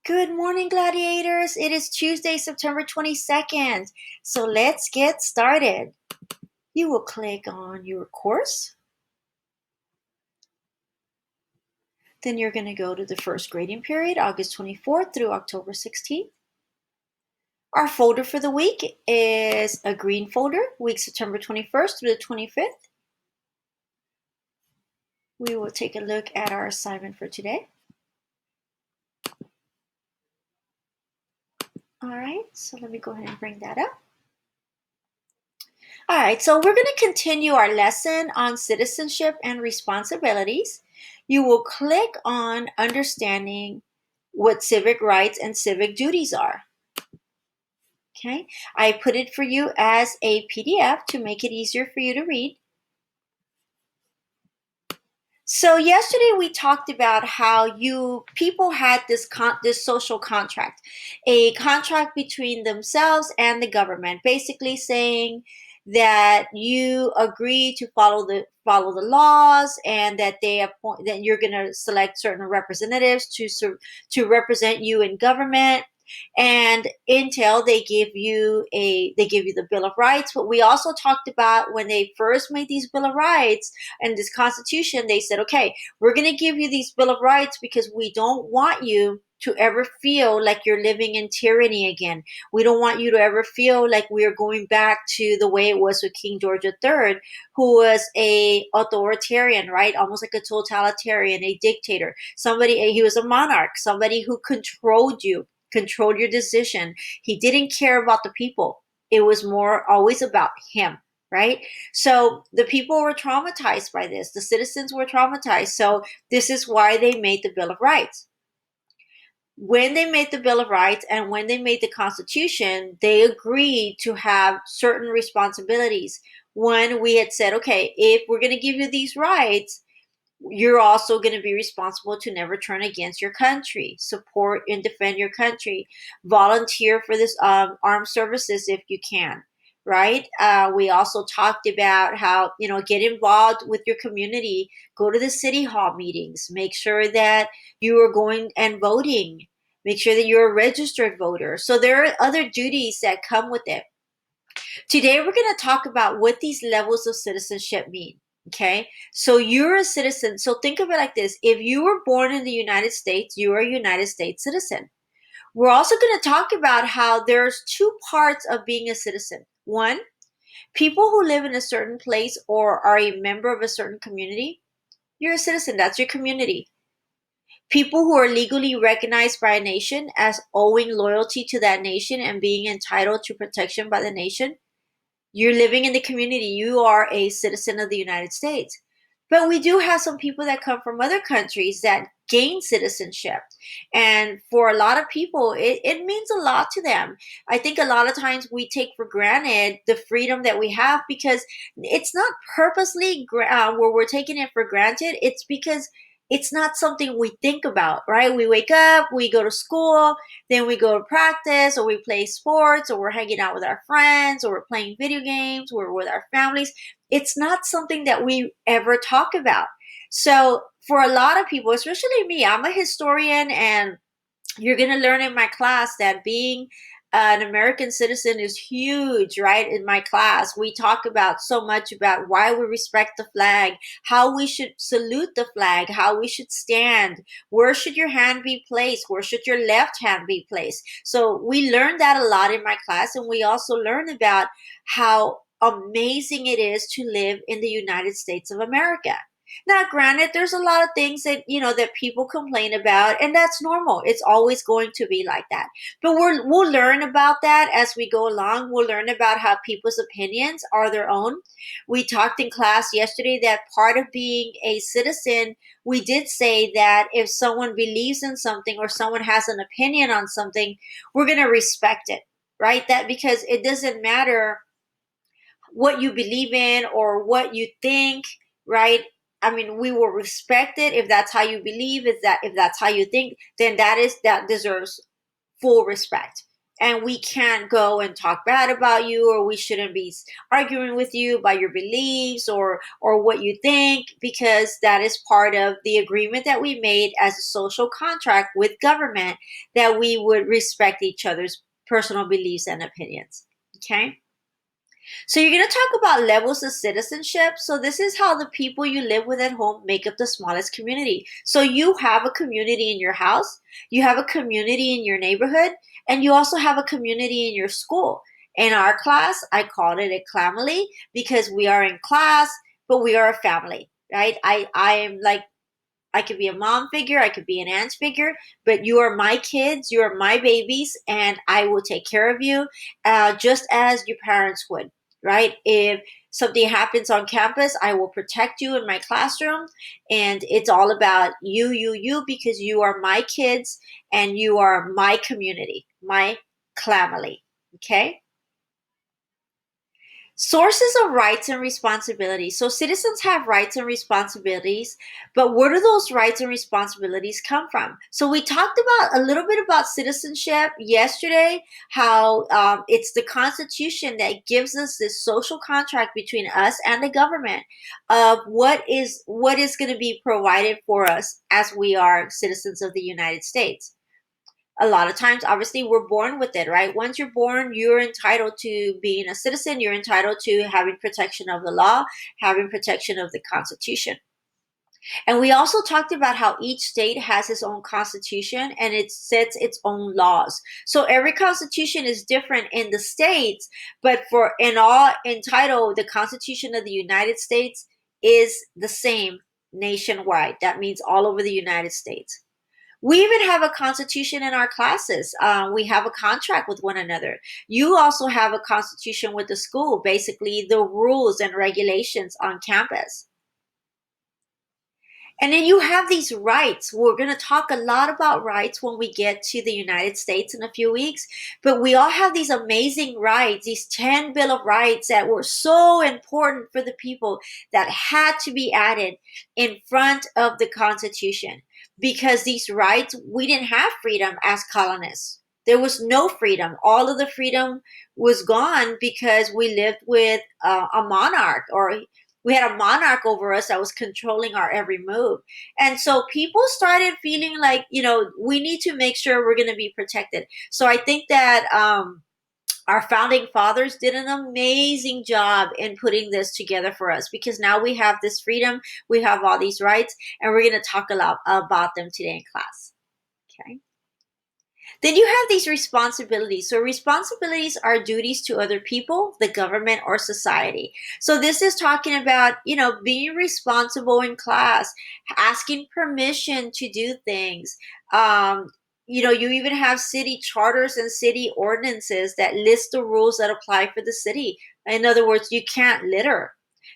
Good morning, gladiators. It is Tuesday, September 22nd. So let's get started. You will click on your course. Then you're going to go to the first grading period, August 24th through October 16th. Our folder for the week is a green folder, week September 21st through the 25th. We will take a look at our assignment for today. All right, so let me go ahead and bring that up. All right, so we're going to continue our lesson on citizenship and responsibilities. You will click on understanding what civic rights and civic duties are. Okay, I put it for you as a PDF to make it easier for you to read. So yesterday we talked about how people had this social contract, a contract between themselves and the government, basically saying that you agree to follow the laws, and that that you're going to select certain representatives to represent you in government. And Intel, they give you the Bill of Rights. But we also talked about when they first made these Bill of Rights and this Constitution, they said, okay, we're going to give you these Bill of Rights because we don't want you to ever feel like you're living in tyranny again. We don't want you to ever feel like we are going back to the way it was with King George III, who was a authoritarian, right? Almost like a totalitarian, a dictator. He was a monarch, somebody who controlled your decision. He didn't care about the people. It was more always about him, right? So the people were traumatized by this. The citizens were traumatized. So this is why they made the Bill of Rights. When they made the Bill of Rights and when they made the Constitution, they agreed to have certain responsibilities. One, we had said, okay, if we're going to give you these rights, you're also going to be responsible to never turn against your country, support and defend your country, volunteer for this armed services if you can, right? We also talked about how, get involved with your community, go to the city hall meetings, make sure that you are going and voting, make sure that you're a registered voter. So there are other duties that come with it. Today, we're going to talk about what these levels of citizenship mean. Okay, so you're a citizen. So think of it like this. If you were born in the United States, you are a United States citizen. We're also going to talk about how there's two parts of being a citizen. One, people who live in a certain place or are a member of a certain community, you're a citizen. That's your community. People who are legally recognized by a nation as owing loyalty to that nation and being entitled to protection by the nation, you're living in the community. You are a citizen of the United States. But we do have some people that come from other countries that gain citizenship. And for a lot of people, it means a lot to them. I think a lot of times we take for granted the freedom that we have because it's not purposely where we're taking it for granted. It's because it's not something we think about, right? We wake up, we go to school, then we go to practice, or we play sports, or we're hanging out with our friends, or we're playing video games, or we're with our families. It's not something that we ever talk about. So for a lot of people, especially me, I'm a historian, and you're going to learn in my class that being an American citizen is huge, right? In my class, we talk about so much about why we respect the flag, how we should salute the flag, how we should stand, where should your hand be placed, where should your left hand be placed. So we learn that a lot in my class, and we also learn about how amazing it is to live in the United States of America. Now, granted, there's a lot of things that, that people complain about, and that's normal. It's always going to be like that. But we'll learn about that as we go along. We'll learn about how people's opinions are their own. We talked in class yesterday that part of being a citizen, we did say that if someone believes in something or someone has an opinion on something, we're going to respect it, right? That because it doesn't matter what you believe in or what you think, right? I mean, we will respect it if that's how you believe, if that's how you think, then that deserves full respect. and we can't go and talk bad about you, or we shouldn't be arguing with you about your beliefs or what you think, because that is part of the agreement that we made as a social contract with government, that we would respect each other's personal beliefs and opinions. Okay. So you're going to talk about levels of citizenship. So this is how the people you live with at home make up the smallest community. So you have a community in your house, you have a community in your neighborhood, and you also have a community in your school. In our class, I called it a clamily because we are in class, but we are a family, right? I am like, I could be a mom figure, I could be an aunt figure, but you are my kids, you are my babies, and I will take care of you just as your parents would, right? If something happens on campus, I will protect you in my classroom, and it's all about you, because you are my kids and you are my community, my family, okay? Sources of rights and responsibilities. So citizens have rights and responsibilities, but where do those rights and responsibilities come from? So we talked about a little bit about citizenship yesterday, how it's the Constitution that gives us this social contract between us and the government of what is going to be provided for us as we are citizens of the United States. A lot of times, obviously, we're born with it, right? Once you're born, you're entitled to being a citizen, you're entitled to having protection of the law, having protection of the Constitution. And we also talked about how each state has its own constitution and it sets its own laws. So every constitution is different in the states, but for in all in title, the Constitution of the United States is the same nationwide. That means all over the United States. We even have a constitution in our classes. We have a contract with one another. You also have a constitution with the school, basically the rules and regulations on campus. And then you have these rights. We're going to talk a lot about rights when we get to the United States in a few weeks. But we all have these amazing rights, these 10 Bill of Rights that were so important for the people that had to be added in front of the Constitution. Because these rights, we didn't have freedom as colonists. There was no freedom. All of the freedom was gone because we lived with a monarch, or we had a monarch over us that was controlling our every move. And so people started feeling like, we need to make sure we're going to be protected. So I think that our founding fathers did an amazing job in putting this together for us, because now we have this freedom, we have all these rights, and we're going to talk a lot about them today in class. Okay. Then you have these responsibilities. So responsibilities are duties to other people, the government, or society. So this is talking about, being responsible in class, asking permission to do things. You even have city charters and city ordinances that list the rules that apply for the city. In other words, you can't litter.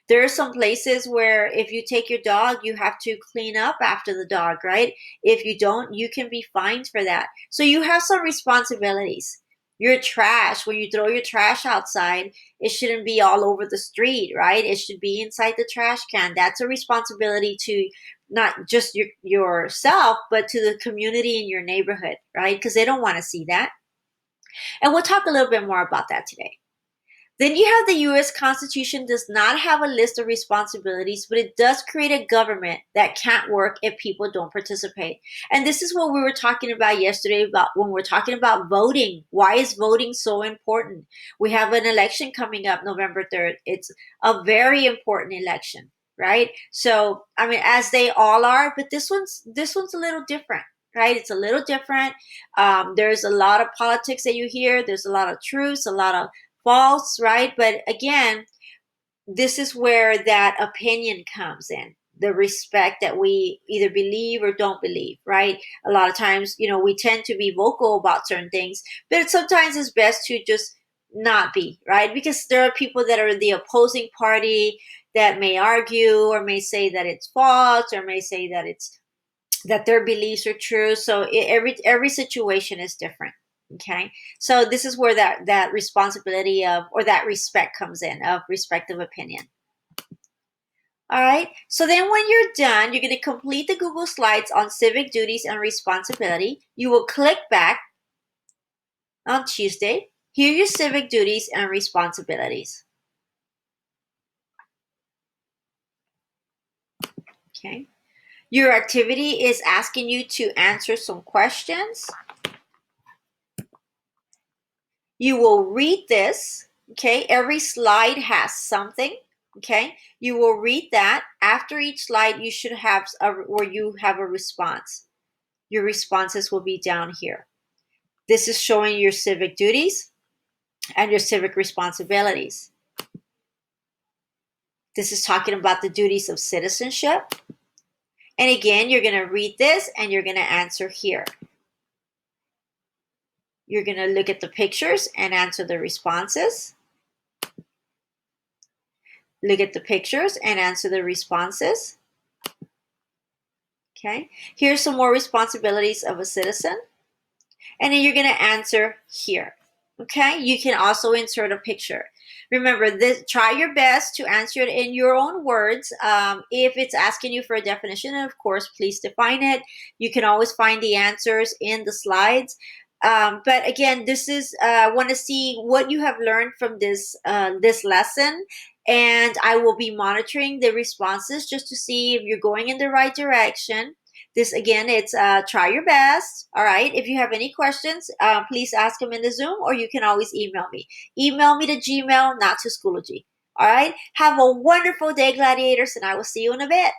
There are some places where if you take your dog, you have to clean up after the dog, right? If you don't, you can be fined for that. So you have some responsibilities. Your trash, when you throw your trash outside, it shouldn't be all over the street, right? It should be inside the trash can. That's a responsibility to not just yourself, but to the community in your neighborhood, right? Because they don't want to see that. And we'll talk a little bit more about that today. Then you have the US Constitution does not have a list of responsibilities, but it does create a government that can't work if people don't participate. And this is what we were talking about yesterday about when we're talking about voting. Why is voting so important? We have an election coming up November 3rd. It's a very important election, right? So, I mean, as they all are, but this one's a little different. Right, it's a little different. There's a lot of politics that you hear. There's a lot of truths, a lot of false, right? But again, this is where that opinion comes in, the respect that we either believe or don't believe, right? A lot of times, we tend to be vocal about certain things, but sometimes it's best to just not be, right? Because there are people that are the opposing party that may argue or may say that it's false or may say that their beliefs are true. So every situation is different. Okay, so this is where that responsibility of, or that respect comes in, of respect of opinion. All right, so then when you're done, you're going to complete the Google Slides on civic duties and responsibility. You will click back. on Tuesday. Here are your civic duties and responsibilities. Okay. Your activity is asking you to answer some questions. You will read this. Okay. Every slide has something. Okay. You will read that. After each slide, you should have where you have a response. Your responses will be down here. This is showing your civic duties and your civic responsibilities. This is talking about the duties of citizenship. And again, you're going to read this and you're going to answer here. You're going to look at the pictures and answer the responses. Look at the pictures and answer the responses. Okay. Here's some more responsibilities of a citizen. And then you're going to answer here. Okay. You can also insert a picture. Remember, try your best to answer it in your own words. If it's asking you for a definition, of course, please define it. You can always find the answers in the slides. But again, this is I want to see what you have learned from this lesson, and I will be monitoring the responses just to see if you're going in the right direction. This again, it's try your best. All right. If you have any questions, please ask them in the Zoom, or you can always email me. Email me to Gmail, not to Schoology. All right. Have a wonderful day, gladiators, and I will see you in a bit.